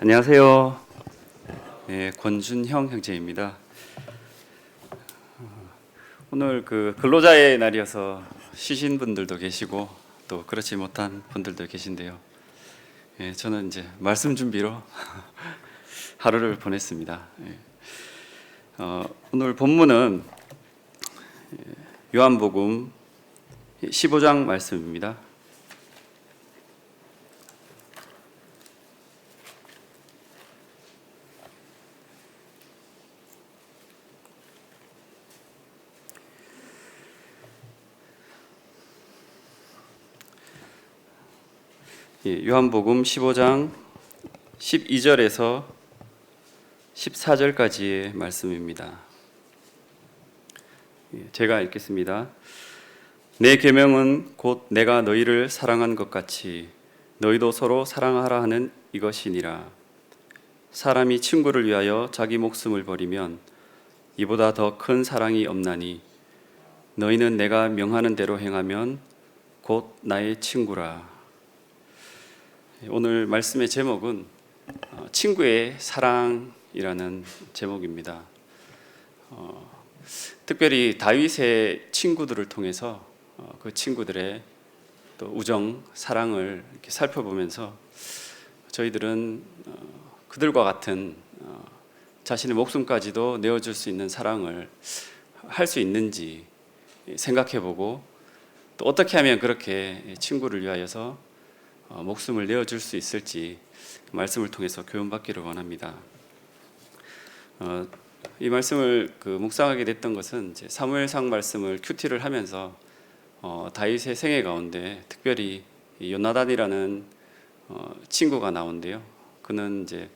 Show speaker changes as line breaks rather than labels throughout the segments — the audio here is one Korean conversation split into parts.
안녕하세요. 네, 권준형 형제입니다. 오늘 근로자의 날이어서 쉬신 분들도 계시고 또 그렇지 못한 분들도 계신데요. 저는 이제 말씀 준비로 하루를 보냈습니다. 오늘 본문은 요한복음 15장 말씀입니다. 요한복음 15장 12절에서 14절까지의 말씀입니다. 제가 읽겠습니다. 내 계명은 곧 내가 너희를 사랑한 것 같이 너희도 서로 사랑하라 하는 이것이니라. 사람이 친구를 위하여 자기 목숨을 버리면 이보다 더 큰 사랑이 없나니 너희는 내가 명하는 대로 행하면 곧 나의 친구라. 오늘 말씀의 제목은 친구의 사랑이라는 제목입니다. 특별히 다윗의 친구들을 통해서 그 친구들의 또 우정, 사랑을 이렇게 살펴보면서 저희들은 그들과 같은 자신의 목숨까지도 내어줄 수 있는 사랑을 할 수 있는지 생각해보고 또 어떻게 하면 그렇게 친구를 위하여서 목숨을 내어줄 수 있을지 말씀을 통해서 교훈받기를 원합니다. 이 말씀을 묵상하게 됐던 것은 이제 사무엘상 말씀을 큐티를 하면서 다윗의 생애 가운데 특별히 요나단이라는 친구가 나온대요. 그는 이제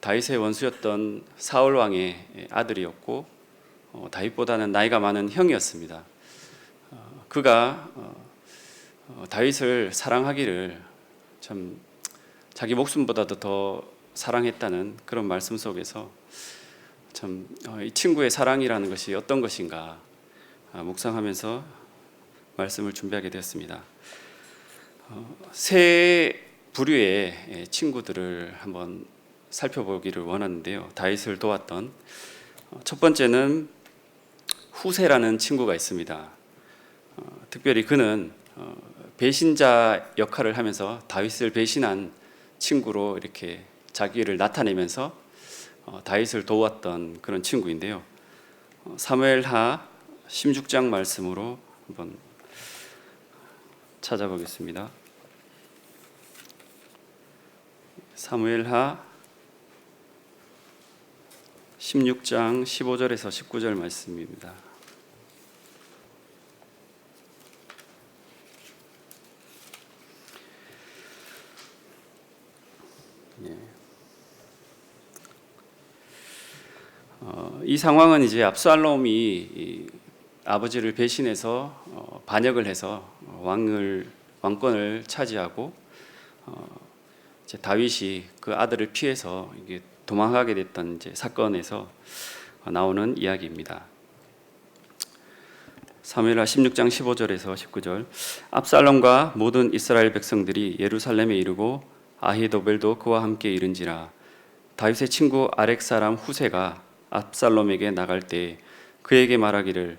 다윗의 원수였던 사울 왕의 아들이었고 다윗보다는 나이가 많은 형이었습니다. 그가 다윗을 사랑하기를 참 자기 목숨보다도 더 사랑했다는 그런 말씀 속에서 참 이 친구의 사랑이라는 것이 어떤 것인가 묵상하면서 말씀을 준비하게 되었습니다. 세 부류의 친구들을 한번 살펴보기를 원하는데요. 다윗을 도왔던 첫 번째는 후세라는 친구가 있습니다. 특별히 그는 배신자 역할을 하면서 다윗을 배신한 친구로 이렇게 자기를 나타내면서 다윗을 도왔던 그런 친구인데요. 사무엘하 16장 말씀으로 한번 찾아보겠습니다. 사무엘하 16장 15절에서 19절 말씀입니다. 이 상황은 이제 압살롬이 아버지를 배신해서 반역을 해서 왕권을 차지하고 이제 다윗이 그 아들을 피해서 이게 도망가게 됐던 이제 사건에서 나오는 이야기입니다. 사무엘하 16장 15절에서 19절. 압살롬과 모든 이스라엘 백성들이 예루살렘에 이르고 아히도벨도 그와 함께 이른지라. 다윗의 친구 아렉 사람 후세가 압살롬에게 나갈 때 그에게 말하기를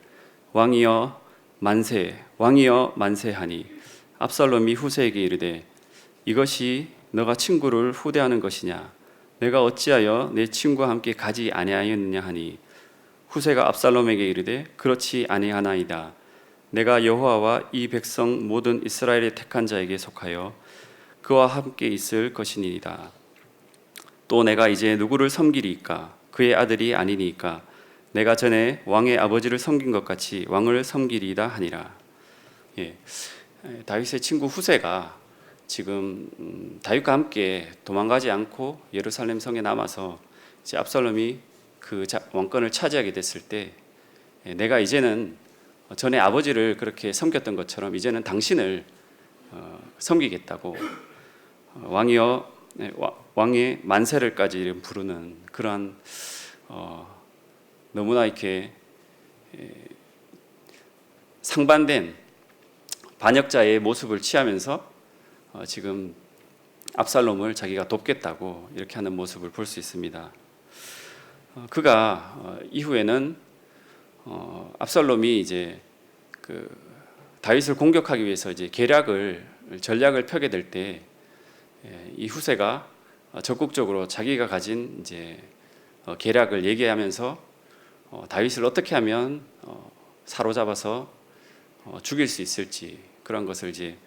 왕이여 만세, 왕이여 만세하니 압살롬이 후세에게 이르되 이것이 너가 친구를 후대하는 것이냐? 내가 어찌하여 내 친구와 함께 가지 아니하였느냐 하니 후세가 압살롬에게 이르되 그렇지 아니하나이다. 내가 여호와와 이 백성 모든 이스라엘의 택한 자에게 속하여 그와 함께 있을 것이니이다. 또 내가 이제 누구를 섬기리이까? 그의 아들이 아니니까 내가 전에 왕의 아버지를 섬긴 것 같이 왕을 섬기리이다 하니라. 다윗의 친구 후세가 지금 다윗과 함께 도망가지 않고 예루살렘 성에 남아서 이제 압살롬이 그 왕권을 차지하게 됐을 때 내가 이제는 전에 아버지를 그렇게 섬겼던 것처럼 이제는 당신을 섬기겠다고 왕의 만세를까지 부르는 그러한 너무나 이렇게 상반된 반역자의 모습을 취하면서 지금 압살롬을 자기가 돕겠다고 이렇게 하는 모습을 볼 수 있습니다. 그가 이후에는 압살롬이 이제 그 다윗을 공격하기 위해서 이제 전략을 펴게 될 때 이 후세가 적극적으로 자기가 가진 이제 계략을 얘기하면서 다윗을 어떻게 하면 사로잡아서 죽일 수 있을지 그런 것을 이제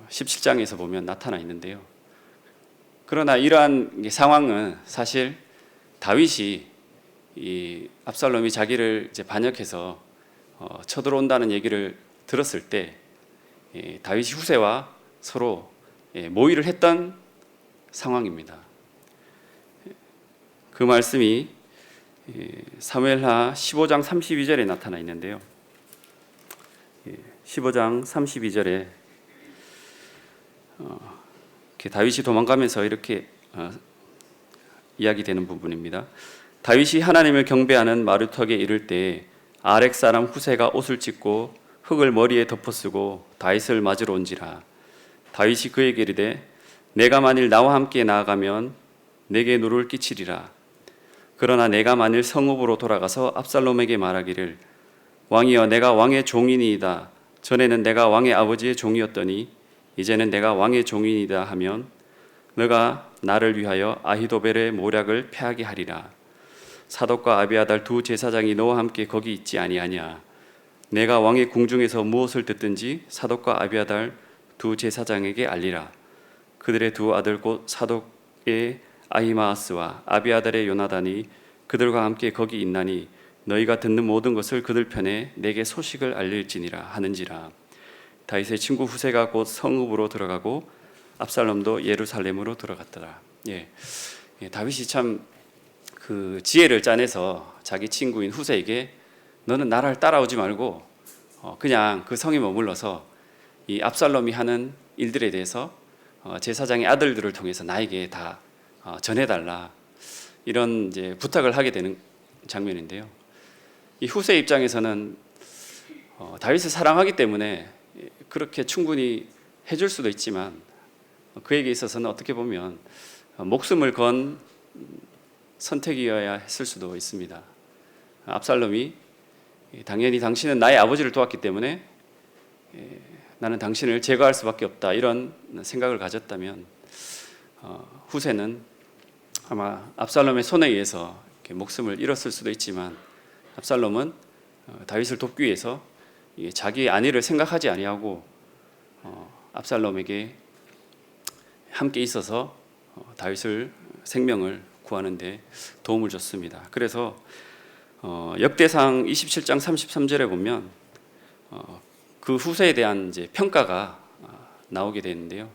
17장에서 보면 나타나 있는데요. 그러나 이러한 상황은 사실 다윗이 이 압살롬이 자기를 이제 반역해서 쳐들어온다는 얘기를 들었을 때 다윗이 후세와 서로 모의를 했던 상황입니다. 그 말씀이 사무엘하 15장 32절에 나타나 있는데요. 15장 32절에 다윗이 도망가면서 이렇게 이야기되는 부분입니다. 다윗이 하나님을 경배하는 마루턱에 이를 때 아렉 사람 후세가 옷을 찢고 흙을 머리에 덮어쓰고 다윗을 맞으러 온지라. 다윗이 그에게 이르되 내가 만일 나와 함께 나아가면 내게 누를 끼치리라. 그러나 내가 만일 성읍으로 돌아가서 압살롬에게 말하기를 왕이여 내가 왕의 종이니이다. 전에는 내가 왕의 아버지의 종이었더니 이제는 내가 왕의 종이니이다 하면 너가 나를 위하여 아히도벨의 모략을 패하게 하리라. 사독과 아비아달 두 제사장이 너와 함께 거기 있지 아니하냐. 내가 왕의 궁중에서 무엇을 듣든지 사독과 아비아달 두 제사장에게 알리라. 그들의 두 아들 곧 사독의 아히마아스와 아비아달의 요나단이 그들과 함께 거기 있나니 너희가 듣는 모든 것을 그들 편에 내게 소식을 알릴지니라 하는지라. 다윗의 친구 후세가 곧 성읍으로 들어가고 압살롬도 예루살렘으로 들어갔더라. 다윗이 참 그 지혜를 짜내서 자기 친구인 후세에게 너는 나를 따라오지 말고 그냥 그 성에 머물러서 이 압살롬이 하는 일들에 대해서 제사장의 아들들을 통해서 나에게 다 전해달라 이런 이제 부탁을 하게 되는 장면인데요. 이 후세 입장에서는 다윗을 사랑하기 때문에 그렇게 충분히 해줄 수도 있지만 그에게 있어서는 어떻게 보면 목숨을 건 선택이어야 했을 수도 있습니다. 압살롬이 당연히 당신은 나의 아버지를 도왔기 때문에 나는 당신을 제거할 수밖에 없다 이런 생각을 가졌다면 후세는 아마 압살롬의 손에 의해서 목숨을 잃었을 수도 있지만 압살롬은 다윗을 돕기 위해서 자기의 안위를 생각하지 아니하고 압살롬에게 함께 있어서 다윗을 생명을 구하는 데 도움을 줬습니다. 그래서 역대상 27장 33절에 보면 그 후세에 대한 이제 평가가 나오게 되는데요.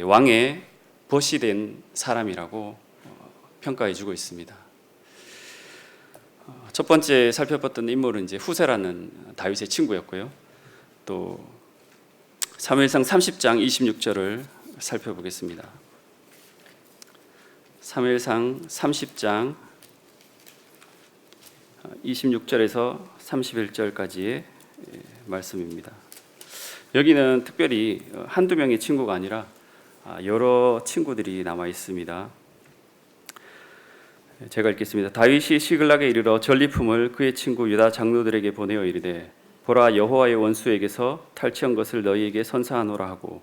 왕의 벗이 된 사람이라고 평가해주고 있습니다. 첫 번째 살펴봤던 인물은 이제 후세라는 다윗의 친구였고요. 또 사무엘상 30장 26절을 살펴보겠습니다. 사무엘상 30장 26절에서 31절까지의 말씀입니다. 여기는 특별히 한두 명의 친구가 아니라 여러 친구들이 남아 있습니다. 제가 읽겠습니다. 다윗이 시글락에 이르러 전리품을 그의 친구 유다 장로들에게 보내어 이르되 보라 여호와의 원수에게서 탈취한 것을 너희에게 선사하노라 하고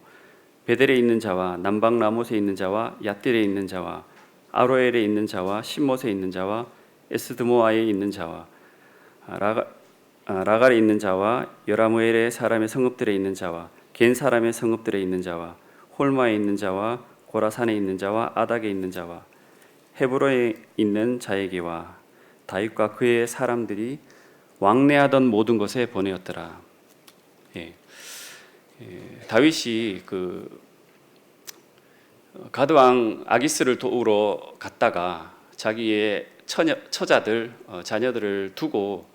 베델에 있는 자와 남방 라못에 있는 자와 얏딜에 있는 자와 아로엘에 있는 자와 신못에 있는 자와 에스드모아에 있는 자와 라갈에 있는 자와 여라무엘의 사람의 성읍들에 있는 자와 겐 사람의 성읍들에 있는 자와 홀마에 있는 자와 고라산에 있는 자와 아닥에 있는 자와 헤브론에 있는 자에게와 다윗과 그의 사람들이 왕래하던 모든 것에 보내었더라. 다윗이 그 가드왕 아기스를 도우러 갔다가 자기의 처자들 자녀들을 두고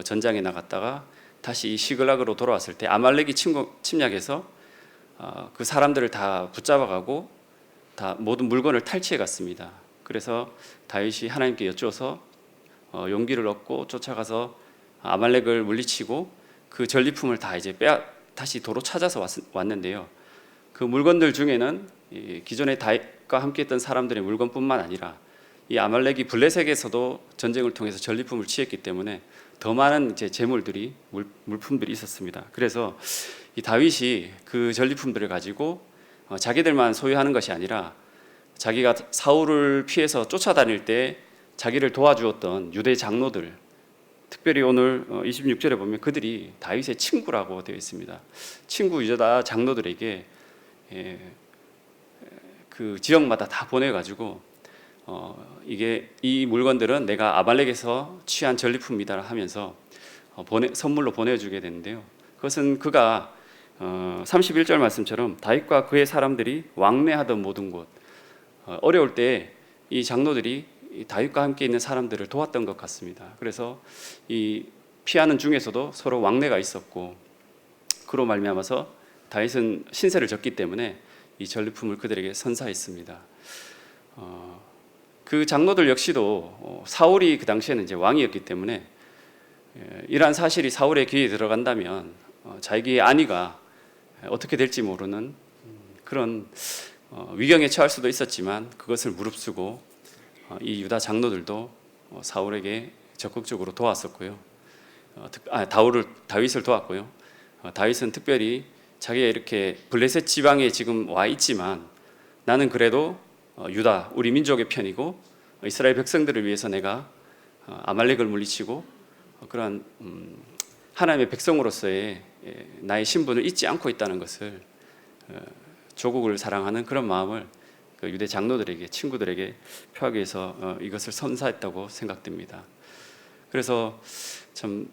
전장에 나갔다가 다시 시글락으로 돌아왔을 때 아말렉이 침략해서 그 사람들을 다 붙잡아가고 다 모든 물건을 탈취해 갔습니다. 그래서 다윗이 하나님께 여쭈어서 용기를 얻고 쫓아가서 아말렉을 물리치고 그 전리품을 다 이제 다시 도로 찾아서 왔는데요. 그 물건들 중에는 이 기존의 다윗과 함께했던 사람들의 물건뿐만 아니라 이 아말렉이 블레셋에서도 전쟁을 통해서 전리품을 취했기 때문에 더 많은 이제 재물들이 물품들이 있었습니다. 그래서 이 다윗이 그 전리품들을 가지고 자기들만 소유하는 것이 아니라 자기가 사울을 피해서 쫓아다닐 때 자기를 도와주었던 유대 장로들, 특별히 오늘 26절에 보면 그들이 다윗의 친구라고 되어 있습니다. 친구 유다 장로들에게 그 지역마다 다 보내가지고 이게 이 물건들은 내가 아말렉에서 취한 전리품이다 하면서 선물로 보내주게 되는데요. 그것은 그가 31절 말씀처럼 다윗과 그의 사람들이 왕래하던 모든 곳, 어려울 때 이 장로들이 다윗과 함께 있는 사람들을 도왔던 것 같습니다. 그래서 이 피하는 중에서도 서로 왕래가 있었고, 그로 말미암아서 다윗은 신세를 졌기 때문에 이 전리품을 그들에게 선사했습니다. 그 장로들 역시도 사울이 그 당시에는 이제 왕이었기 때문에 이러한 사실이 사울의 귀에 들어간다면 자기의 안위가 어떻게 될지 모르는 그런 위경에 처할 수도 있었지만 그것을 무릅쓰고 이 유다 장로들도 사울에게 적극적으로 도왔었고요. 다윗을 도왔고요. 다윗은 특별히 자기가 이렇게 블레셋 지방에 지금 와 있지만 나는 그래도 유다 우리 민족의 편이고 이스라엘 백성들을 위해서 내가 아말렉을 물리치고 그러한 하나님의 백성으로서의 나의 신분을 잊지 않고 있다는 것을 조국을 사랑하는 그런 마음을 그 유대 장로들에게 친구들에게 표하기 위해서 이것을 선사했다고 생각됩니다. 그래서 참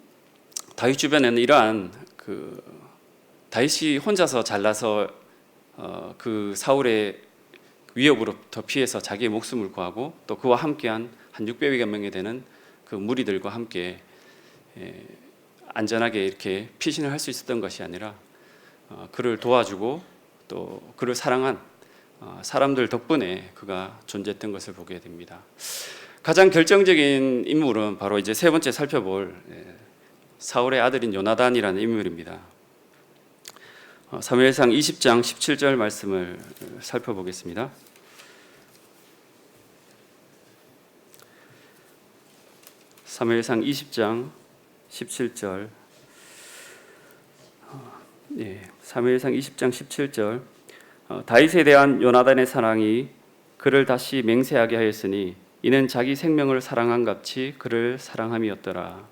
다윗 주변에는 이러한 그 다윗이 혼자서 잘나서 그 사울의 위협으로부터 피해서 자기의 목숨을 구하고 또 그와 함께한 한 600여 명이 되는 그 무리들과 함께 안전하게 이렇게 피신을 할 수 있었던 것이 아니라 그를 도와주고 또 그를 사랑한 사람들 덕분에 그가 존재했던 것을 보게 됩니다. 가장 결정적인 인물은 바로 이제 세 번째 살펴볼 사울의 아들인 요나단이라는 인물입니다. 사무엘상 20장 17절 말씀을 살펴보겠습니다. 사무엘상 20장 17절 사무엘상 20장 17절 다윗에 대한 요나단의 사랑이 그를 다시 맹세하게 하였으니 이는 자기 생명을 사랑한 같이 그를 사랑함이었더라.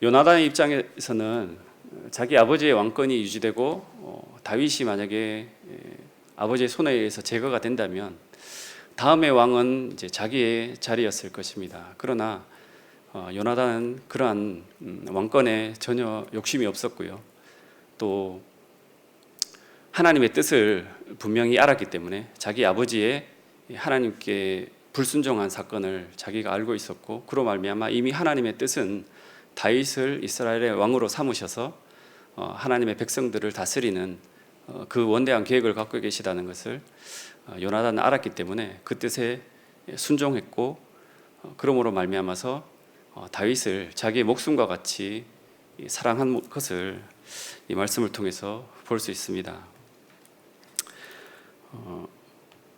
요나단의 입장에서는 자기 아버지의 왕권이 유지되고 다윗이 만약에 아버지의 손에 의해서 제거가 된다면 다음의 왕은 이제 자기의 자리였을 것입니다. 그러나 요나단은 그러한 왕권에 전혀 욕심이 없었고요. 또 하나님의 뜻을 분명히 알았기 때문에 자기 아버지의 하나님께 불순종한 사건을 자기가 알고 있었고 그로 말미암아 이미 하나님의 뜻은 다윗을 이스라엘의 왕으로 삼으셔서 하나님의 백성들을 다스리는 그 원대한 계획을 갖고 계시다는 것을 요나단은 알았기 때문에 그 뜻에 순종했고 그러므로 말미암아서 다윗을 자기의 목숨과 같이 사랑한 것을 이 말씀을 통해서 볼 수 있습니다.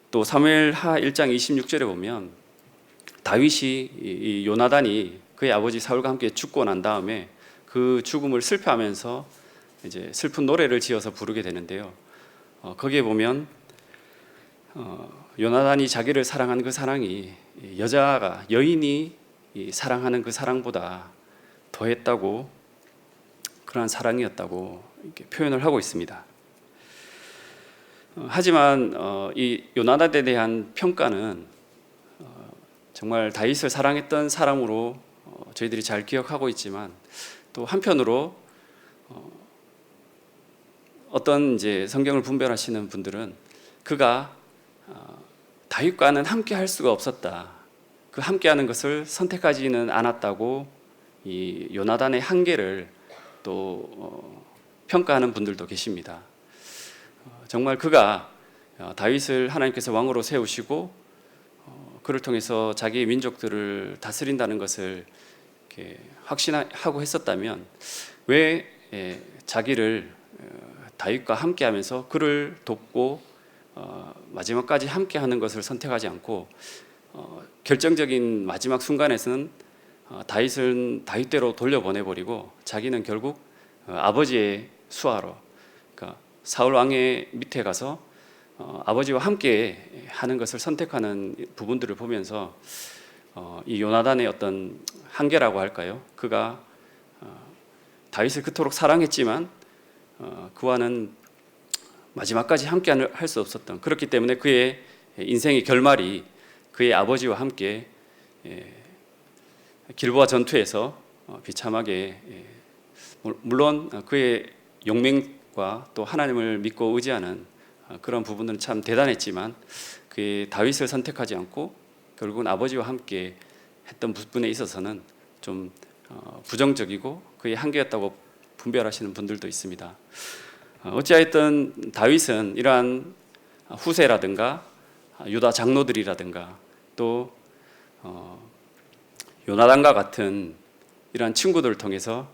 또 사무엘하 1장 26절에 보면 다윗이 이 요나단이 그의 아버지 사울과 함께 죽고 난 다음에 그 죽음을 슬퍼하면서 이제 슬픈 노래를 지어서 부르게 되는데요. 거기에 보면 요나단이 자기를 사랑한 그 사랑이 여인이 사랑하는 그 사랑보다 더했다고 그러한 사랑이었다고 이렇게 표현을 하고 있습니다. 하지만 이 요나단에 대한 평가는 정말 다윗을 사랑했던 사람으로 저희들이 잘 기억하고 있지만 또 한편으로 어떤 이제 성경을 분별하시는 분들은 그가 다윗과는 함께 할 수가 없었다. 그 함께하는 것을 선택하지는 않았다고 이 요나단의 한계를 또 평가하는 분들도 계십니다. 정말 그가 다윗을 하나님께서 왕으로 세우시고 그를 통해서 자기의 민족들을 다스린다는 것을 이렇게 확신하고 했었다면 왜 자기를 다윗과 함께하면서 그를 돕고 마지막까지 함께하는 것을 선택하지 않고 결정적인 마지막 순간에서는 다윗은 다윗대로 돌려보내버리고 자기는 결국 아버지의 수하로, 그러니까 사울 왕의 밑에 가서 아버지와 함께 하는 것을 선택하는 부분들을 보면서 이 요나단의 어떤 한계라고 할까요? 그가 다윗을 그토록 사랑했지만 그와는 마지막까지 함께 할 수 없었던, 그렇기 때문에 그의 인생의 결말이 그의 아버지와 함께 길보아 전투에서 비참하게, 물론 그의 용맹과 또 하나님을 믿고 의지하는 그런 부분들은 참 대단했지만 그의 다윗을 선택하지 않고 결국은 아버지와 함께 했던 부분에 있어서는 좀 부정적이고 그의 한계였다고 분별하시는 분들도 있습니다. 어찌하였든 다윗은 이러한 후세라든가 유다 장로들이라든가 또 요나단과 같은 이러한 친구들을 통해서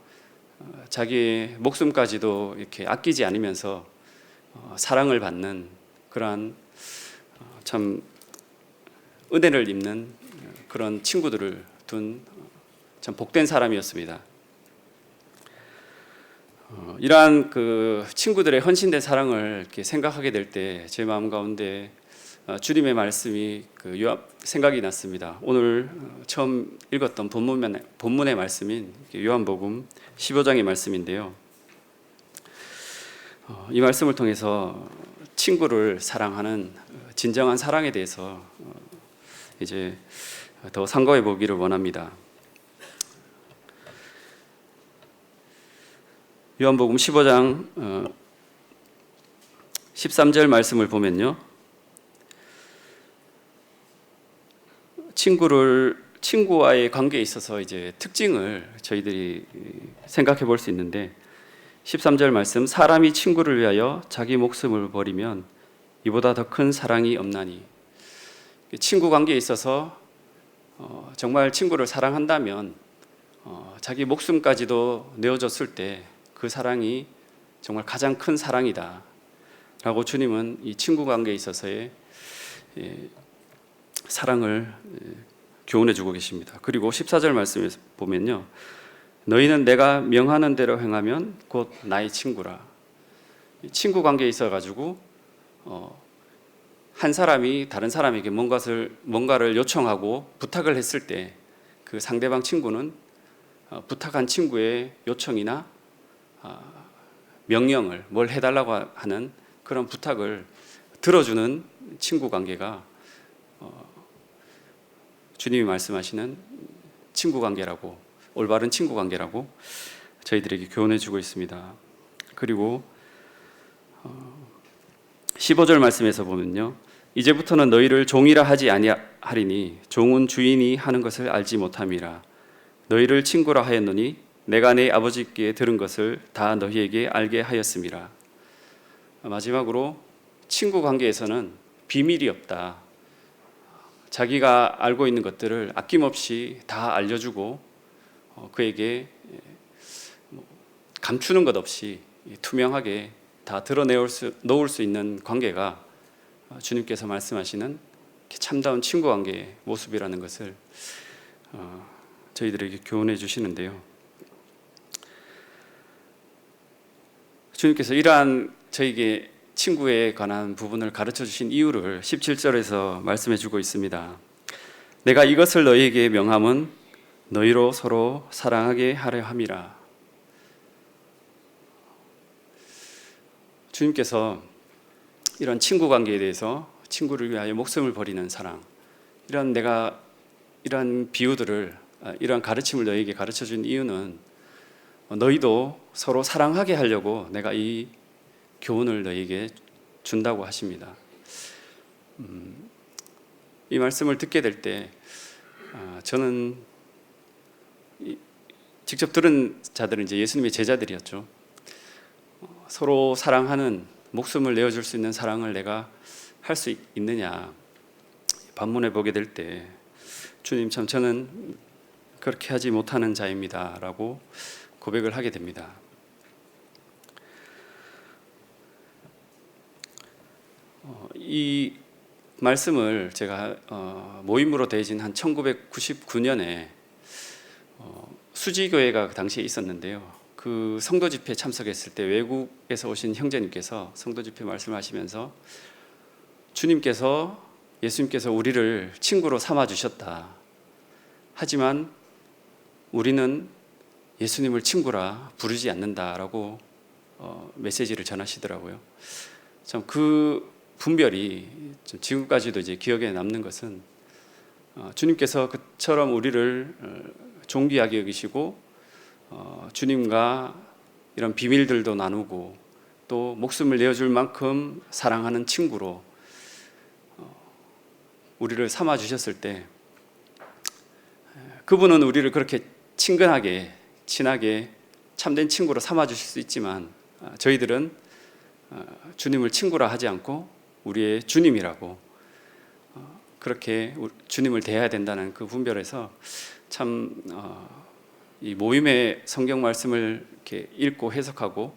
자기의 목숨까지도 이렇게 아끼지 않으면서 사랑을 받는 그러한 참 은혜를 입는 그런 친구들을 둔 참 복된 사람이었습니다. 이러한 그 친구들의 헌신된 사랑을 이렇게 생각하게 될 때 제 마음 가운데 주님의 말씀이 생각이 났습니다. 오늘 처음 읽었던 본문의 말씀인 요한복음 15장의 말씀인데요. 이 말씀을 통해서 친구를 사랑하는 진정한 사랑에 대해서 이제 더 상고해 보기를 원합니다. 요한복음 15장 13절 말씀을 보면요, 친구와의 관계에 있어서 이제 특징을 저희들이 생각해 볼 수 있는데, 13절 말씀, 사람이 친구를 위하여 자기 목숨을 버리면 이보다 더 큰 사랑이 없나니. 친구 관계에 있어서 정말 친구를 사랑한다면 자기 목숨까지도 내어줬을 때 그 사랑이 정말 가장 큰 사랑이다 라고 주님은 이 친구 관계에 있어서의 사랑을 교훈해 주고 계십니다. 그리고 14절 말씀에 보면요, 너희는 내가 명하는 대로 행하면 곧 나의 친구라. 친구 관계에 있어 가지고 한 사람이 다른 사람에게 뭔가를 요청하고 부탁을 했을 때 그 상대방 친구는 부탁한 친구의 요청이나 명령을 뭘 해달라고 하는 그런 부탁을 들어주는 친구 관계가 주님이 말씀하시는 친구 관계라고, 올바른 친구 관계라고 저희들에게 교훈해 주고 있습니다. 그리고 15절 말씀에서 보면요, 이제부터는 너희를 종이라 하지 아니하리니 종은 주인이 하는 것을 알지 못함이라. 너희를 친구라 하였노니 내가 내 아버지께 들은 것을 다 너희에게 알게 하였음이라. 마지막으로 친구 관계에서는 비밀이 없다. 자기가 알고 있는 것들을 아낌없이 다 알려주고 그에게 감추는 것 없이 투명하게 다 드러놓을 수 있는 관계가 주님께서 말씀하시는 참다운 친구 관계의 모습이라는 것을 저희들에게 교훈해 주시는데요. 주님께서 이러한 저에게 친구에 관한 부분을 가르쳐 주신 이유를 17절에서 말씀해 주고 있습니다. 내가 이것을 너희에게 명함은 너희로 서로 사랑하게 하려 함이라. 주님께서 이런 친구 관계에 대해서 친구를 위하여 목숨을 버리는 사랑, 이런 비유들을, 이런 가르침을 너희에게 가르쳐 준 이유는 너희도 서로 사랑하게 하려고 내가 이 교훈을 너희에게 준다고 하십니다. 이 말씀을 듣게 될 때 저는 직접 들은 자들은 이제 예수님의 제자들이었죠. 서로 사랑하는, 목숨을 내어줄 수 있는 사랑을 내가 할 수 있느냐 반문해 보게 될 때 주님 참, 저는 그렇게 하지 못하는 자입니다라고 고백을 하게 됩니다. 이 말씀을 제가 모임으로 되어진 한 1999년에 수지교회가 그 당시에 있었는데요. 그 성도 집회에 참석했을 때 외국에서 오신 형제님께서 성도 집회 말씀하시면서 예수님께서 우리를 친구로 삼아 주셨다. 하지만 우리는 예수님을 친구라 부르지 않는다라고 메시지를 전하시더라고요. 참 그 분별이 좀 지금까지도 이제 기억에 남는 것은 주님께서 그처럼 우리를 존귀하게 여기시고 주님과 이런 비밀들도 나누고 또 목숨을 내어줄 만큼 사랑하는 친구로 우리를 삼아 주셨을 때 그분은 우리를 그렇게 친근하게 친하게 참된 친구로 삼아 주실 수 있지만 저희들은 주님을 친구라 하지 않고 우리의 주님이라고 그렇게 주님을 대해야 된다는 그 분별에서 참 이 모임의 성경 말씀을 이렇게 읽고 해석하고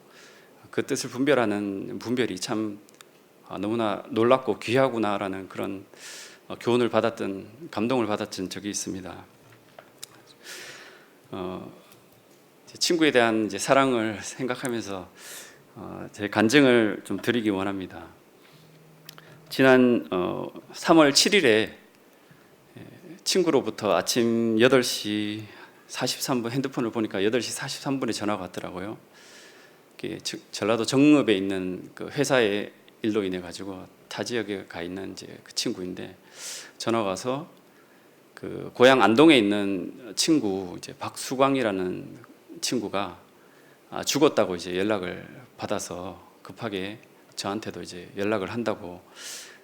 그 뜻을 분별하는 분별이 참 너무나 놀랍고 귀하구나라는 그런 교훈을 받았던 감동을 받았던 적이 있습니다. 친구에 대한 이제 사랑을 생각하면서 제 간증을 좀 드리기 원합니다. 지난 3월 7일에 친구로부터 아침 8시 43분 핸드폰을 보니까 8시 43분에 전화가 왔더라고요. 전라도 정읍에 있는 그 회사의 일로 인해 가지고 타 지역에 가 있는 이제 그 친구인데 전화가 와서 그 고향 안동에 있는 친구 이제 박수광이라는 친구가 죽었다고 이제 연락을 받아서 급하게 저한테도 이제 연락을 한다고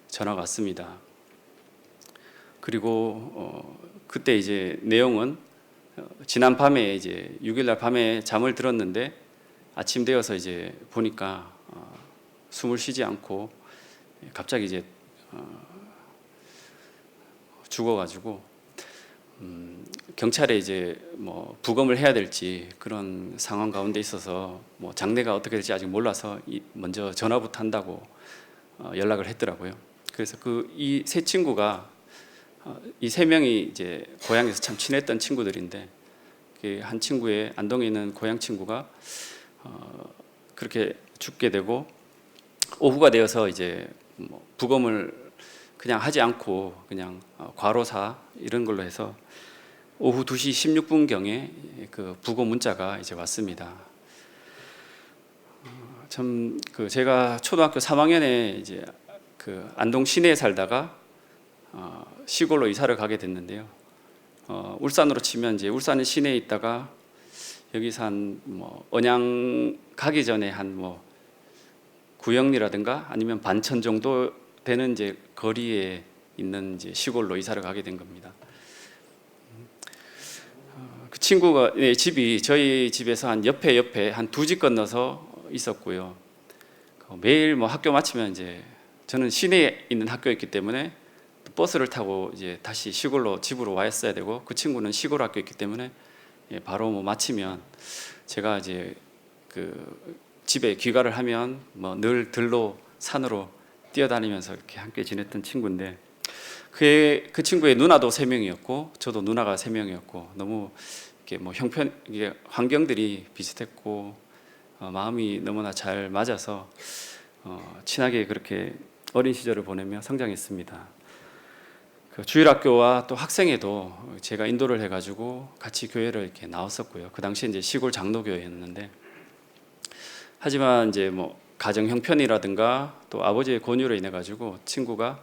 전화가 왔습니다. 그리고 그때 이제 내용은 지난 밤에 이제 6일날 밤에 잠을 들었는데 아침 되어서 이제 보니까 숨을 쉬지 않고 갑자기 이제 죽어가지고 경찰에 이제 뭐 부검을 해야 될지 그런 상황 가운데 있어서 뭐 장례가 어떻게 될지 아직 몰라서 먼저 전화부터 한다고 연락을 했더라고요. 그래서 이 세 친구가 이 세 명이 이제 고향에서 참 친했던 친구들인데 한 친구의 안동에 있는 고향 친구가 그렇게 죽게 되고 오후가 되어서 이제 뭐 부검을 그냥 하지 않고 그냥 과로사 이런 걸로 해서 오후 2시 16분경에 그 부고 문자가 이제 왔습니다. 참 제가 초등학교 3학년에 이제 그 안동 시내에 살다가 시골로 이사를 가게 됐는데요. 울산으로 치면 이제 울산 시내에 있다가 여기서 한 뭐 언양 가기 전에 한 뭐 구영리라든가 아니면 반천 정도 되는 이제 거리에 있는 이제 시골로 이사를 가게 된 겁니다. 그 친구가 집이 저희 집에서 한 옆에 한 2집 건너서 있었고요. 매일 뭐 학교 마치면 이제 저는 시내에 있는 학교였기 때문에 버스를 타고 이제 다시 시골로 집으로 와였어야 되고 그 친구는 시골 학교였기 때문에 바로 뭐 마치면 제가 이제 그 집에 귀가를 하면 뭐 늘 들로 산으로 뛰어다니면서 이렇게 함께 지냈던 친구인데 그 친구의 누나도 3명이었고 저도 누나가 3명이었고 너무 이렇게 뭐 이게 환경들이 비슷했고 마음이 너무나 잘 맞아서 친하게 그렇게 어린 시절을 보내며 성장했습니다. 그 주일학교와 또 학생회도 제가 인도를 해가지고 같이 교회를 이렇게 나왔었고요. 그 당시에 이제 시골 장로교회였는데 하지만 이제 뭐 가정 형편이라든가 또 아버지의 권유로 인해 가지고 친구가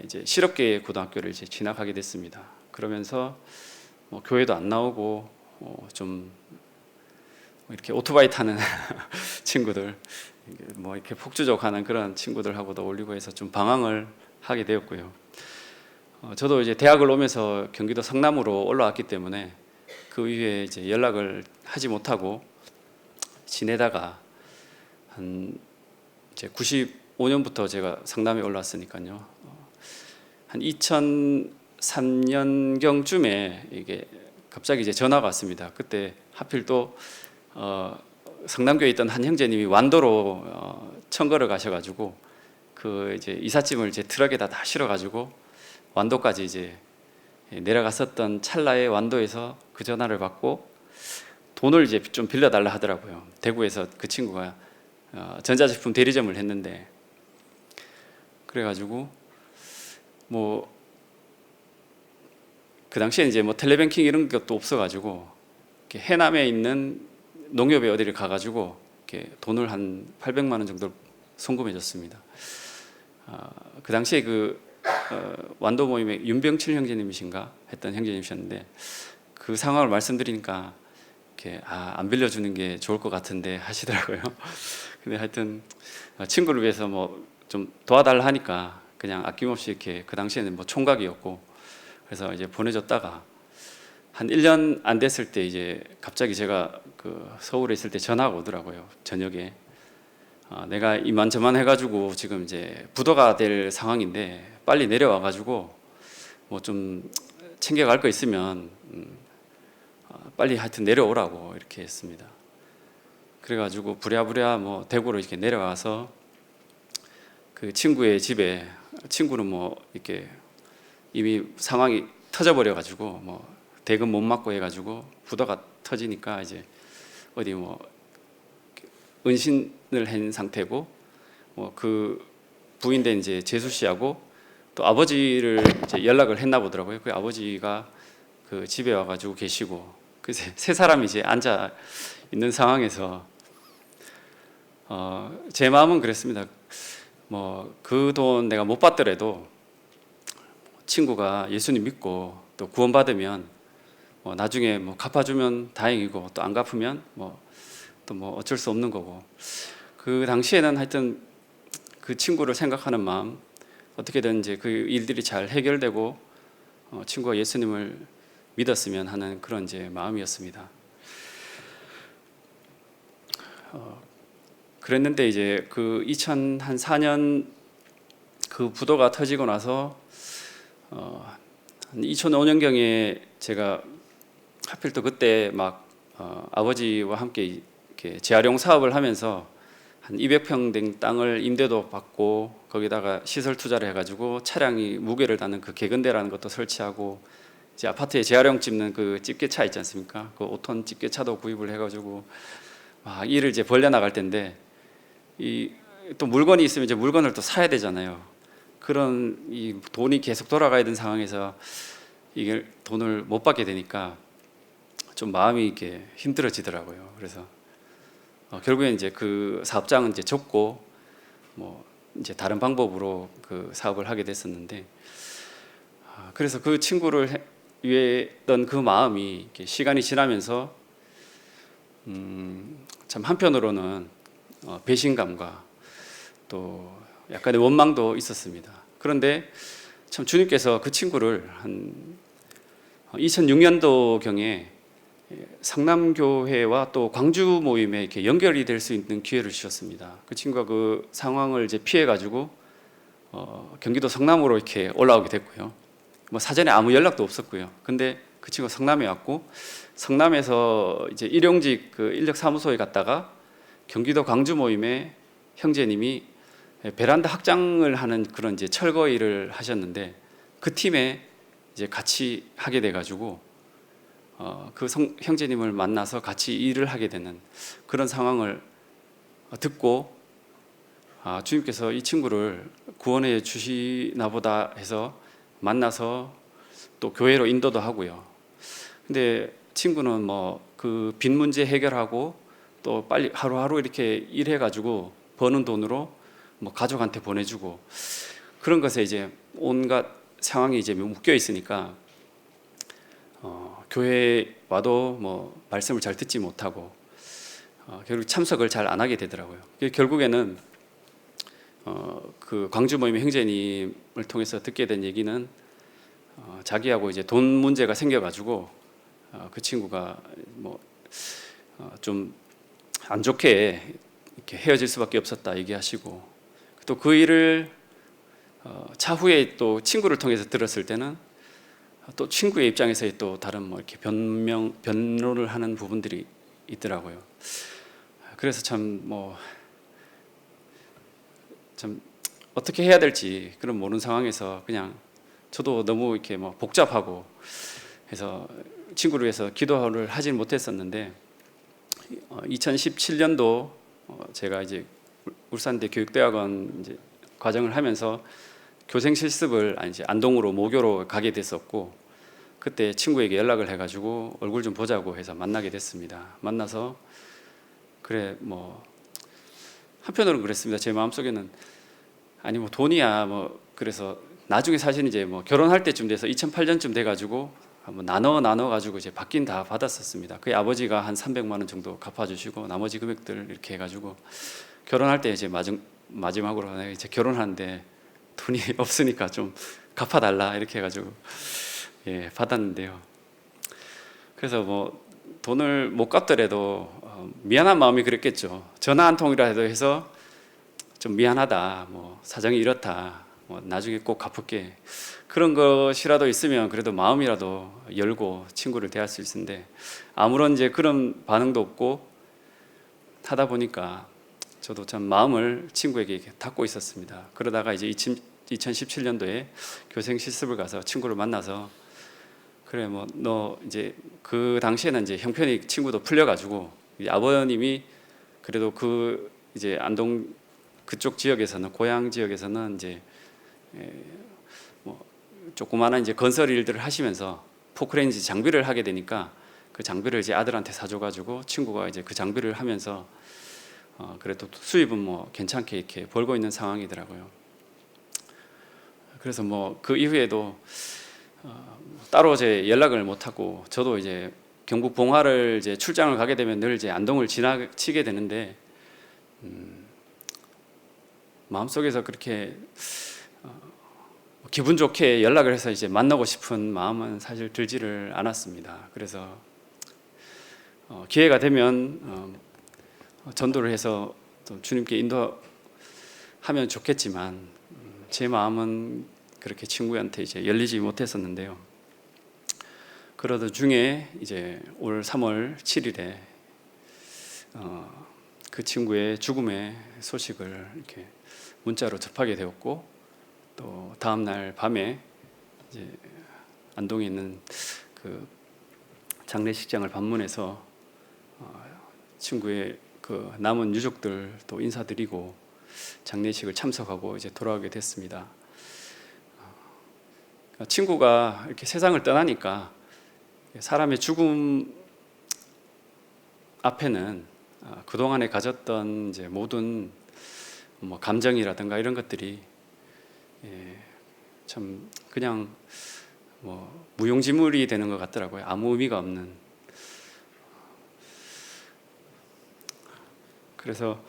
이제 실업계 고등학교를 이제 진학하게 됐습니다. 그러면서 뭐 교회도 안 나오고 좀 이렇게 오토바이 타는 친구들 뭐 이렇게 폭주족하는 그런 친구들하고도 어울리고 해서 좀 방황을 하게 되었고요. 저도 이제 대학을 오면서 경기도 성남으로 올라왔기 때문에 그 이후에 이제 연락을 하지 못하고 지내다가 한 이제 95년부터 제가 성남에 올라왔으니까요. 한 2003년경쯤에 이게 갑자기 이제 전화가 왔습니다. 그때 하필 또 성남교에 있던 한 형제님이 완도로 청거를 가셔가지고 그 이제 이삿짐을 제 트럭에다 다 실어가지고 완도까지 이제 내려갔었던 찰나에 완도에서 그 전화를 받고 돈을 이제 좀 빌려달라 하더라고요. 대구에서 그 친구가 전자제품 대리점을 했는데, 그래가지고 뭐 그 당시에 이제 뭐 텔레뱅킹 이런 것도 없어가지고 해남에 있는 농협에 어디를 가가지고 이렇게 돈을 한 800만 원 정도 송금해줬습니다. 그 당시에 그 완도 모임의 윤병칠 형제님이신가 했던 형제님이셨는데, 그 상황을 말씀드리니까 이렇게 안 빌려주는 게 좋을 것 같은데 하시더라고요. 근데 하여튼 친구를 위해서 뭐 좀 도와달라 하니까 그냥 아낌없이 이렇게, 그 당시에는 뭐 총각이었고 그래서 이제 보내줬다가 한 1년 안 됐을 때 이제 갑자기 제가 그 서울에 있을 때 전화가 오더라고요. 저녁에 내가 이만저만 해가지고 지금 이제 부도가 될 상황인데 빨리 내려와가지고 뭐 좀 챙겨갈 거 있으면 빨리 하여튼 내려오라고 이렇게 했습니다. 그래가지고 부랴부랴 뭐 대구로 이렇게 내려와서 그 친구의 집에, 친구는 뭐 이렇게 이미 상황이 터져버려가지고 뭐 대금 못 맞고 해가지고 부도가 터지니까 이제 어디 뭐 은신을 한 상태고, 뭐 그 부인된 이제 재수 씨하고 또 아버지를 이제 연락을 했나 보더라고요. 그 아버지가 그 집에 와가지고 계시고, 그 세 사람이 이제 앉아 있는 상황에서 제 마음은 그랬습니다. 뭐 그 돈 내가 못 받더라도 친구가 예수님 믿고 또 구원받으면 뭐 나중에 뭐 갚아주면 다행이고, 또 안 갚으면 뭐 또 뭐 어쩔 수 없는 거고, 그 당시에는 하여튼 그 친구를 생각하는 마음, 어떻게든 이제 그 일들이 잘 해결되고 친구가 예수님을 믿었으면 하는 그런 이제 마음이었습니다. 그랬는데 이제 그 2004년 그 부도가 터지고 나서 한 2005년경에 제가 하필 또 그때 막 아버지와 함께 이렇게 재활용 사업을 하면서 한 200평 된 땅을 임대도 받고 거기다가 시설 투자를 해가지고 차량이 무게를 닿는 그 개근대라는 것도 설치하고, 이제 아파트에 재활용 찝는 그 집게차 있지 않습니까? 그 5톤 집게차도 구입을 해가지고 막 일을 이제 벌려 나갈 텐데, 이 또 물건이 있으면 이제 물건을 또 사야 되잖아요. 그런 이 돈이 계속 돌아가야 되는 상황에서 이게 돈을 못 받게 되니까 좀 마음이 이렇게 힘들어지더라고요. 그래서 결국엔 이제 그 사업장은 이제 접고 뭐 이제 다른 방법으로 그 사업을 하게 됐었는데, 그래서 그 친구를 위했던 그 마음이 이렇게 시간이 지나면서 참 한편으로는 배신감과 또 약간의 원망도 있었습니다. 그런데 참 주님께서 그 친구를 한 2006년도 경에 성남교회와 또 광주 모임에 이렇게 연결이 될 수 있는 기회를 주셨습니다. 그 친구가 그 상황을 이제 피해 가지고 경기도 성남으로 이렇게 올라오게 됐고요. 뭐 사전에 아무 연락도 없었고요. 근데 그 친구가 성남에 왔고, 성남에서 이제 일용직 그 인력 사무소에 갔다가 경기도 광주 모임에 형제님이 베란다 확장을 하는 그런 이제 철거 일을 하셨는데, 그 팀에 이제 같이 하게 돼 가지고 그 형제님을 만나서 같이 일을 하게 되는 그런 상황을 듣고, 주님께서 이 친구를 구원해 주시나 보다 해서 만나서 또 교회로 인도도 하고요. 근데 친구는 뭐 그 빚 문제 해결하고 또 빨리 하루하루 이렇게 일해 가지고 버는 돈으로 뭐 가족한테 보내주고, 그런 것에 이제 온갖 상황이 이제 묶여 있으니까 교회에 와도 뭐 말씀을 잘 듣지 못하고 결국 참석을 잘 안 하게 되더라고요. 결국에는 그 광주 모임의 형제님을 통해서 듣게 된 얘기는 자기하고 이제 돈 문제가 생겨가지고 그 친구가 뭐 좀 안 좋게 이렇게 헤어질 수밖에 없었다 얘기하시고, 또 그 일을 차후에 또 친구를 통해서 들었을 때는 또 친구의 입장에서 또 다른 뭐 이렇게 변론을 하는 부분들이 있더라고요. 그래서 참 어떻게 해야 될지 그런 모르는 상황에서 그냥 저도 너무 이렇게 뭐 복잡하고 해서 친구를 위해서 기도를 하진 못했었는데 2017년도 제가 이제 울산대 교육대학원 이제 과정을 하면서 교생 실습을 이제 안동으로 모교로 가게 됐었고, 그때 친구에게 연락을 해가지고 얼굴 좀 보자고 해서 만나게 됐습니다. 만나서 그래 뭐 한편으로는 그랬습니다. 제 마음속에는 아니 뭐 돈이야 뭐, 그래서 나중에 사실 이제 뭐 결혼할 때쯤 돼서 2008년쯤 돼가지고 한번 나눠 가지고 이제 받긴 다 받았었습니다. 그의 아버지가 한 300만 원 정도 갚아주시고 나머지 금액들 이렇게 해가지고 결혼할 때 이제 마지막으로 내가 이제 결혼하는데 돈이 없으니까 좀 갚아달라 이렇게 해가지고 예 받았는데요. 그래서 뭐 돈을 못 갚더라도 미안한 마음이 그랬겠죠. 전화 한 통이라도 해서 좀 미안하다, 뭐 사정이 이렇다, 뭐 나중에 꼭 갚을게, 그런 것이라도 있으면 그래도 마음이라도 열고 친구를 대할 수 있는데 아무런 이제 그런 반응도 없고 하다 보니까 저도 참 마음을 친구에게 이렇게 닫고 있었습니다. 그러다가 이제 2017년도에 교생 실습을 가서 친구를 만나서 그래 뭐 너 이제 그 당시에는 이제 형편이 친구도 풀려가지고 아버님이 그래도 그 이제 안동 그쪽 지역에서는, 고향 지역에서는 이제 뭐 조그마한 이제 건설 일들을 하시면서 포크레인지 장비를 하게 되니까 그 장비를 이제 아들한테 사줘가지고 친구가 이제 그 장비를 하면서 그래도 수입은 뭐 괜찮게 이렇게 벌고 있는 상황이더라고요. 그래서 뭐 그 이후에도 따로 이제 연락을 못 하고, 저도 이제 경북 봉화를 이제 출장을 가게 되면 늘 이제 안동을 지나치게 되는데 마음속에서 그렇게 기분 좋게 연락을 해서 이제 만나고 싶은 마음은 사실 들지를 않았습니다. 그래서 기회가 되면 전도를 해서 또 주님께 인도하면 좋겠지만 제 마음은 그렇게 친구한테 이제 열리지 못했었는데요. 그러던 중에 이제 올 3월 7일에 그 친구의 죽음의 소식을 이렇게 문자로 접하게 되었고, 또 다음 날 밤에 이제 안동에 있는 그 장례식장을 방문해서 친구의 그 남은 유족들 또 인사드리고 장례식을 참석하고 이제 돌아오게 됐습니다. 친구가 이렇게 세상을 떠나니까 사람의 죽음 앞에는 그동안에 가졌던 이제 모든 뭐 감정이라든가 이런 것들이 참 그냥 뭐 무용지물이 되는 것 같더라고요. 아무 의미가 없는. 그래서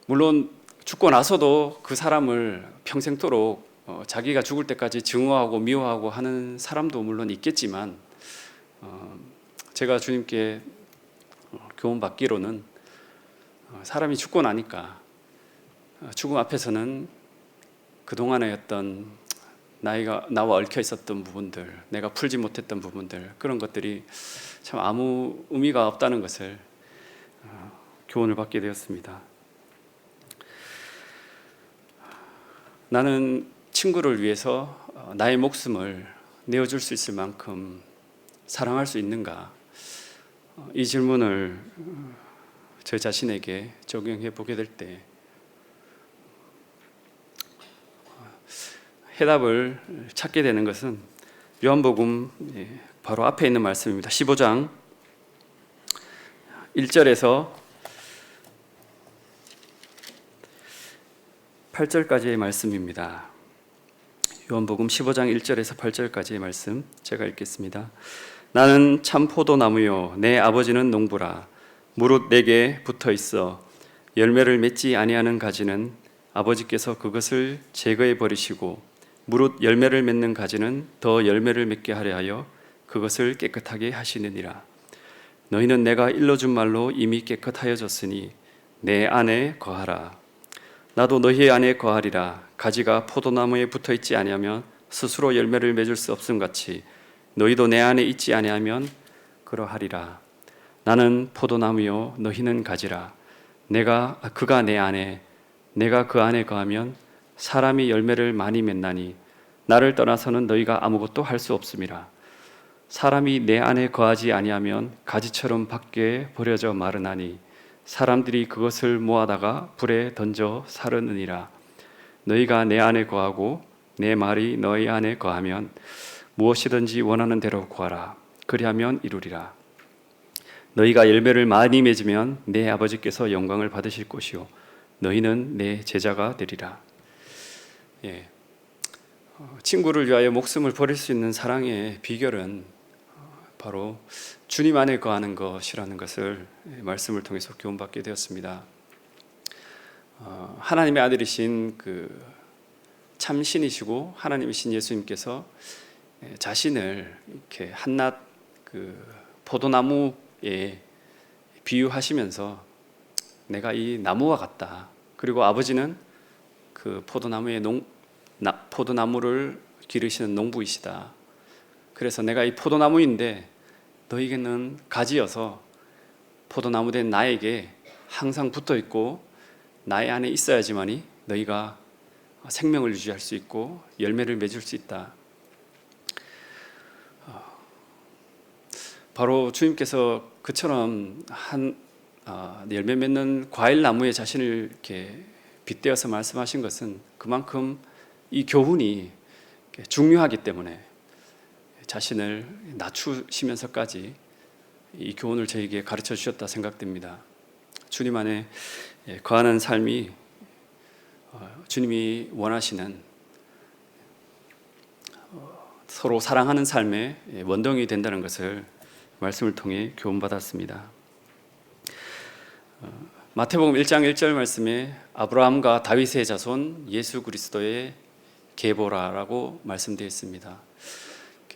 물론 죽고 나서도 그 사람을 평생토록 자기가 죽을 때까지 증오하고 미워하고 하는 사람도 물론 있겠지만 제가 주님께 교훈 받기로는 사람이 죽고 나니까 죽음 앞에서는 그동안의 어떤 나와 얽혀 있었던 부분들, 내가 풀지 못했던 부분들, 그런 것들이 참 아무 의미가 없다는 것을 교훈을 받게 되었습니다. 나는 친구를 위해서 나의 목숨을 내어줄 수 있을 만큼 사랑할 수 있는가? 이 질문을 저 자신에게 적용해 보게 될 때 해답을 찾게 되는 것은 요한복음 바로 앞에 있는 말씀입니다. 15장 1절에서 8절까지의 말씀입니다. 요한복음 15장 1절에서 8절까지의 말씀 제가 읽겠습니다. 나는 참 포도나무요 내 아버지는 농부라. 무릇 내게 붙어 있어 열매를 맺지 아니하는 가지는 아버지께서 그것을 제거해 버리시고 무릇 열매를 맺는 가지는 더 열매를 맺게 하려 하여 그것을 깨끗하게 하시느니라. 너희는 내가 일러준 말로 이미 깨끗하여졌으니 내 안에 거하라. 나도 너희 안에 거하리라. 가지가 포도나무에 붙어 있지 아니하면 스스로 열매를 맺을 수 없음 같이 너희도 내 안에 있지 아니하면 그러하리라. 나는 포도나무요 너희는 가지라. 그가 내 안에 내가 그 안에 거하면 사람이 열매를 많이 맺나니 나를 떠나서는 너희가 아무것도 할 수 없음이라. 사람이 내 안에 거하지 아니하면 가지처럼 밖에 버려져 마르나니 사람들이 그것을 모아다가 불에 던져 사르느니라. 너희가 내 안에 거하고 내 말이 너희 안에 거하면 무엇이든지 원하는 대로 구하라. 그리하면 이루리라. 너희가 열매를 많이 맺으면 내 아버지께서 영광을 받으실 것이요 너희는 내 제자가 되리라. 예. 친구를 위하여 목숨을 버릴 수 있는 사랑의 비결은 바로 주님 안에 거하는 것이라는 것을 말씀을 통해서 교훈받게 되었습니다. 하나님의 아들이신 그 참 신이시고 하나님이신 예수님께서 자신을 이렇게 한낱 그 포도나무에 비유하시면서 내가 이 나무와 같다. 그리고 아버지는 그 포도나무를 기르시는 농부이시다. 그래서 내가 이 포도나무인데 너희에게는 가지여서 포도나무 된 나에게 항상 붙어 있고 나의 안에 있어야지만이 너희가 생명을 유지할 수 있고 열매를 맺을 수 있다. 바로 주님께서 그처럼 열매 맺는 과일 나무에 자신을 이렇게 빗대어서 말씀하신 것은 그만큼 이 교훈이 중요하기 때문에 자신을 낮추시면서까지 이 교훈을 저에게 가르쳐 주셨다 생각됩니다. 주님 안에 거하는 삶이 주님이 원하시는 서로 사랑하는 삶의 원동이 된다는 것을 말씀을 통해 교훈받았습니다. 마태복음 1장 1절 말씀에 아브라함과 다윗의 자손 예수 그리스도의 계보라라고 말씀되어 있습니다.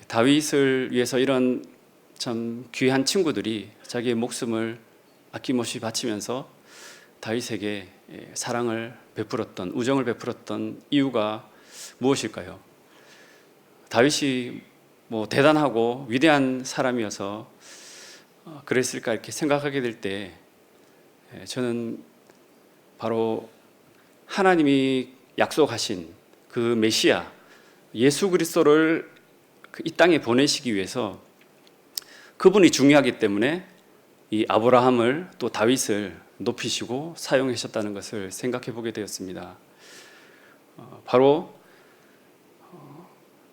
다윗을 위해서 이런 참 귀한 친구들이 자기의 목숨을 아낌없이 바치면서 다윗에게 사랑을 베풀었던, 우정을 베풀었던 이유가 무엇일까요? 다윗이 대단하고 위대한 사람이어서 그랬을까 이렇게 생각하게 될 때 저는 바로 하나님이 약속하신 그 메시아 예수 그리스도를 이 땅에 보내시기 위해서 그분이 중요하기 때문에 이 아브라함을 또 다윗을 높이시고 사용하셨다는 것을 생각해 보게 되었습니다. 바로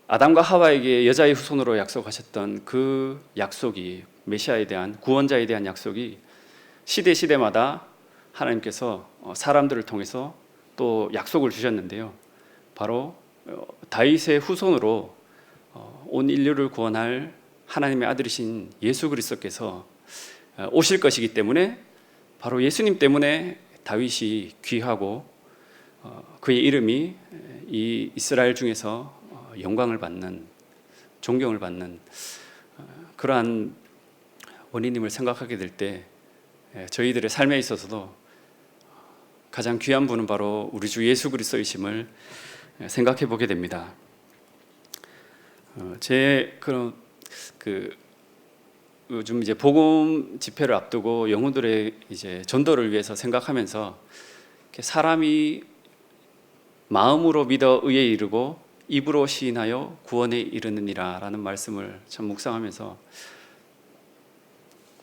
아담과 하와에게 여자의 후손으로 약속하셨던 그 약속이 메시아에 대한 구원자에 대한 약속이 시대마다 하나님께서 사람들을 통해서 또 약속을 주셨는데요. 바로 다윗의 후손으로 온 인류를 구원할 하나님의 아들이신 예수 그리스도께서 오실 것이기 때문에 바로 예수님 때문에 다윗이 귀하고 그의 이름이 이 이스라엘 중에서 영광을 받는, 존경을 받는 그러한 원인임을 생각하게 될 때 저희들의 삶에 있어서도 가장 귀한 분은 바로 우리 주 예수 그리스도이심을 생각해 보게 됩니다. 요즘 이제 복음 집회를 앞두고 영혼들의 이제 전도를 위해서 생각하면서 사람이 마음으로 믿어 의에 이르고 입으로 시인하여 구원에 이르느니라라는 말씀을 참 묵상하면서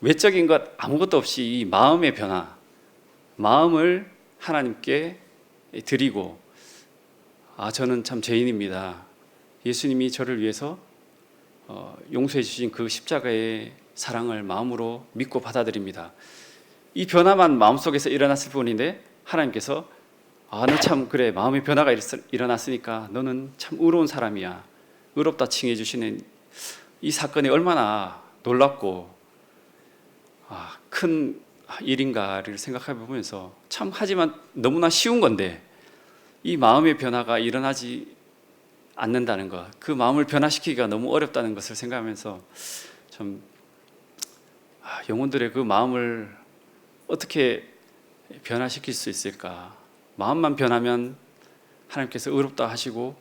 외적인 것 아무것도 없이 이 마음의 변화, 마음을 하나님께 드리고 저는 참 죄인입니다. 예수님이 저를 위해서 용서해 주신 그 십자가의 사랑을 마음으로 믿고 받아들입니다. 이 변화만 마음속에서 일어났을 뿐인데 하나님께서 너 참 그래 마음의 변화가 일어났으니까 너는 참 의로운 사람이야, 의롭다 칭해 주시는 이 사건이 얼마나 놀랍고 큰 일인가를 생각해 보면서 참 하지만 너무나 쉬운 건데 이 마음의 변화가 일어나지 않는다는 것, 그 마음을 변화시키기가 너무 어렵다는 것을 생각하면서 참 영혼들의 그 마음을 어떻게 변화시킬 수 있을까? 마음만 변하면 하나님께서 의롭다 하시고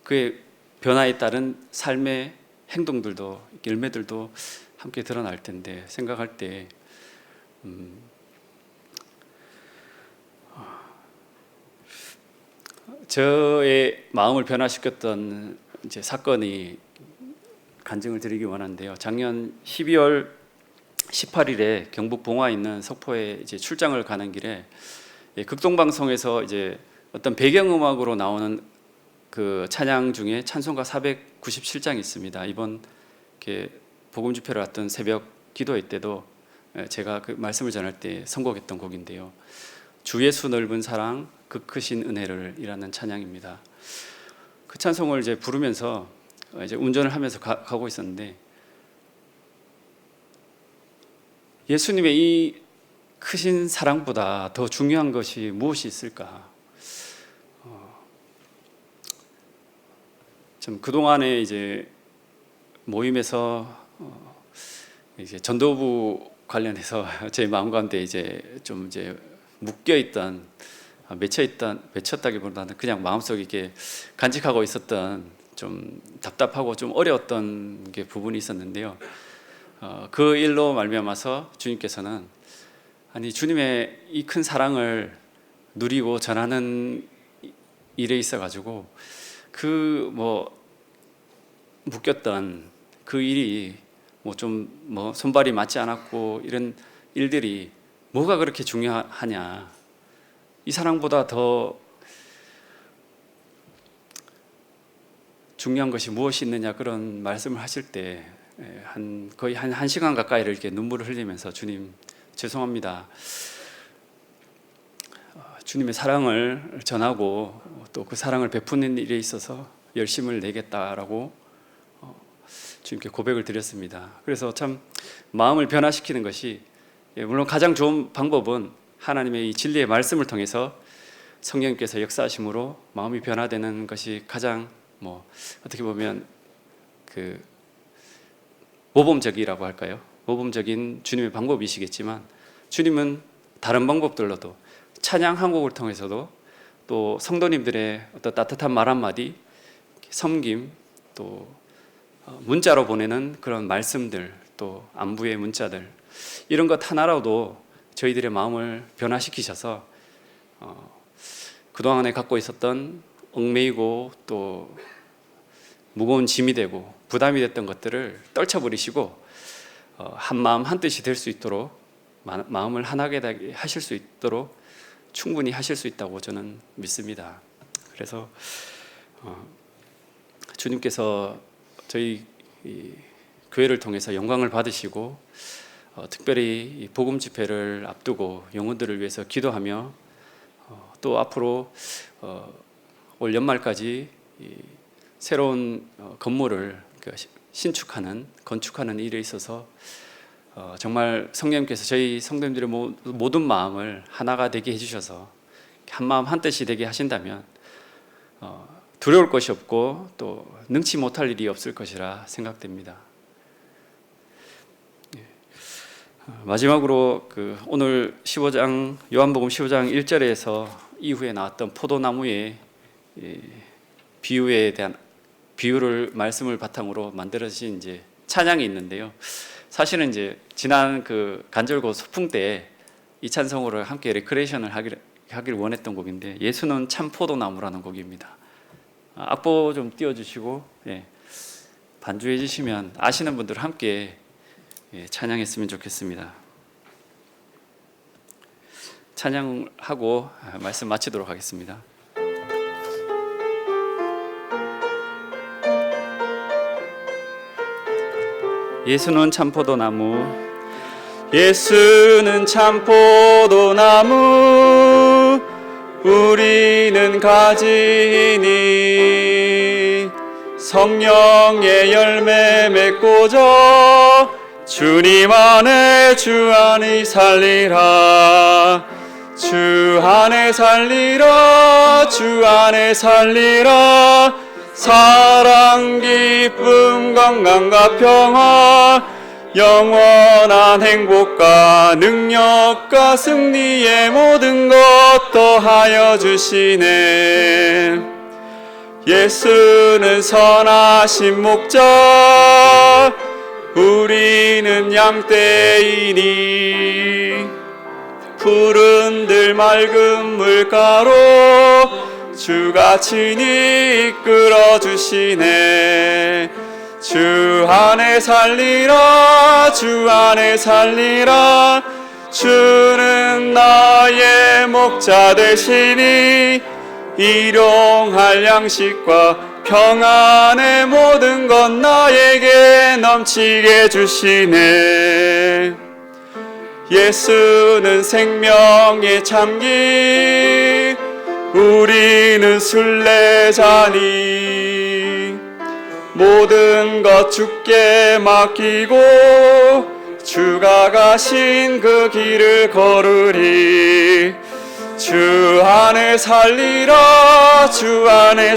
그의 변화에 따른 삶의 행동들도 열매들도 함께 드러날 텐데 생각할 때 저의 마음을 변화시켰던 이제 사건이 간증을 드리기 원하는데요. 작년 12월 18일에 경북 봉화에 있는 석포에 이제 출장을 가는 길에 극동방송에서 이제 어떤 배경음악으로 나오는 그 찬양 중에 찬송가 497장이 있습니다. 이번 이렇게 복음 집회를 왔던 새벽 기도회 때도 제가 그 말씀을 전할 때 선곡했던 곡인데요. 주 예수 넓은 사랑 그 크신 은혜를 이라는 찬양입니다. 그 찬송을 이제 부르면서 이제 운전을 하면서 가고 있었는데 예수님의 이 크신 사랑보다 더 중요한 것이 무엇이 있을까? 좀 그동안에 이제 모임에서 이제 전도부 관련해서 제 마음 가운데 이제 좀 이제 맺혔다기보다는 그냥 마음속에 이렇게 간직하고 있었던 좀 답답하고 좀 어려웠던 게 부분이 있었는데요. 그 일로 말미암아서 주님께서는 아니 주님의 이 큰 사랑을 누리고 전하는 일에 있어가지고 그 묶였던 그 일이 손발이 맞지 않았고 이런 일들이 뭐가 그렇게 중요하냐, 이 사랑보다 더 중요한 것이 무엇이 있느냐, 그런 말씀을 하실 때 거의 한 시간 가까이를 이렇게 눈물을 흘리면서 주님 죄송합니다, 주님의 사랑을 전하고 또 그 사랑을 베푸는 일에 있어서 열심을 내겠다라고 주님께 고백을 드렸습니다. 그래서 참 마음을 변화시키는 것이 물론 가장 좋은 방법은 하나님의 이 진리의 말씀을 통해서 성령님께서 역사하심으로 마음이 변화되는 것이 가장 어떻게 보면 그 모범적이라고 할까요? 모범적인 주님의 방법이시겠지만 주님은 다른 방법들로도 찬양 한 곡을 통해서도 또 성도님들의 어떤 따뜻한 말 한마디, 섬김, 또 문자로 보내는 그런 말씀들, 또 안부의 문자들, 이런 것 하나로도 저희들의 마음을 변화시키셔서 그동안에 갖고 있었던 얽매이고 또 무거운 짐이 되고 부담이 됐던 것들을 떨쳐버리시고 한 마음 한 뜻이 될 수 있도록, 마음을 하나게 하실 수 있도록 충분히 하실 수 있다고 저는 믿습니다. 그래서 주님께서 저희 교회를 통해서 영광을 받으시고 특별히 이 복음 집회를 앞두고 영혼들을 위해서 기도하며 또 앞으로 올 연말까지 새로운 건물을 건축하는 일에 있어서 정말 성령님께서 저희 성도님들의 모든 마음을 하나가 되게 해주셔서 한 마음 한 뜻이 되게 하신다면 두려울 것이 없고 또 능치 못할 일이 없을 것이라 생각됩니다. 마지막으로 오늘 15장 요한복음 15장 1절에서 이후에 나왔던 포도나무의 비유에 대한 말씀을 바탕으로 만들어진 이제 찬양이 있는데요. 사실은 이제 지난 그 간절고 소풍 때 이 찬송으로 함께 레크레이션을 하기를 원했던 곡인데 예수는 참 포도나무라는 곡입니다. 악보 좀 띄워주시고 반주해 주시면 아시는 분들 함께 찬양했으면 좋겠습니다. 찬양하고 말씀 마치도록 하겠습니다. 예수는 참 포도나무, 예수는 참 포도나무, 우리는 가지니 성령의 열매 맺고자 주님 안에 주 안에 살리라, 주 안에 살리라, 주 안에 살리라. 사랑, 기쁨, 건강과 평화, 영원한 행복과 능력과 승리의 모든 것 더하여 주시네. 예수는 선하신 목자, 우리는 양떼이니 푸른 들 맑은 물가로 주가 친히 이끌어 주시네. 주 안에 살리라, 주 안에 살리라. 주는 나의 목자 되시니 일용할 양식과 평안의 모든 것 나에게 넘치게 주시네. 예수는 생명의 참기, 우리는 순례자니 모든 것 주께 맡기고 주가 가신 그 길을 걸으리. 주 안에 살리라, 주 안에